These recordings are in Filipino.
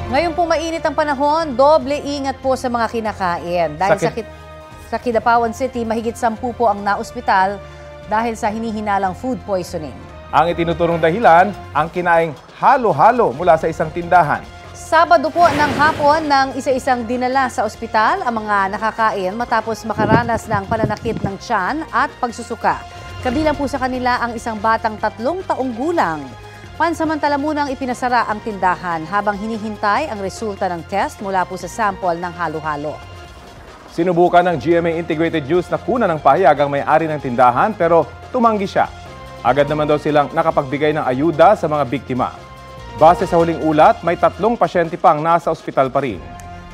Ngayon po mainit ang panahon, doble ingat po sa mga kinakain. Dahil sa Kidapawan City, mahigit 10 po ang naospital dahil sa hinihinalang food poisoning. Ang itinuturong dahilan, ang kinaing halo-halo mula sa isang tindahan. Sabado po ng hapon ng isa-isang dinala sa ospital ang mga nakakain matapos makaranas ng pananakit ng tiyan at pagsusuka. Kabilang po sa kanila ang isang batang 3 taong gulang. Pansamantala munang ipinasara ang tindahan habang hinihintay ang resulta ng test mula po sa sample ng halo-halo. Sinubukan ng GMA Integrated News na kunan ng pahayag ang may-ari ng tindahan pero tumanggi siya. Agad naman daw silang nakapagbigay ng ayuda sa mga biktima. Base sa huling ulat, may 3 pasyente pang nasa ospital pa rin.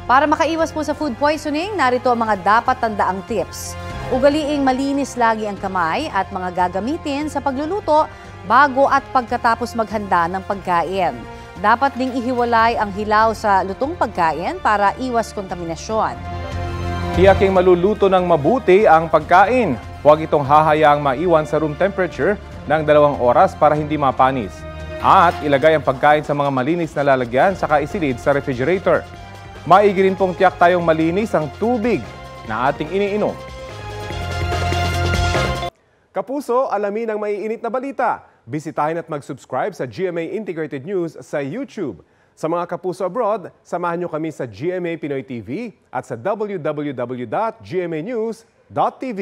Para makaiwas po sa food poisoning, narito ang mga dapat tandaang tips. Ugaliing malinis lagi ang kamay at mga gagamitin sa pagluluto bago at pagkatapos maghanda ng pagkain. Dapat ding ihiwalay ang hilaw sa lutong pagkain para iwas kontaminasyon. Tiyaking maluluto ng mabuti ang pagkain. Huwag itong hahayaang maiwan sa room temperature ng 2 oras para hindi mapanis. At ilagay ang pagkain sa mga malinis na lalagyan saka isilid sa refrigerator. Maigi rin pong tiyak tayong malinis ang tubig na ating iniinom. Kapuso, alamin ang maiinit na balita. Bisitahin at mag-subscribe sa GMA Integrated News sa YouTube. Sa mga kapuso abroad, samahan nyo kami sa GMA Pinoy TV at sa www.gmanews.tv.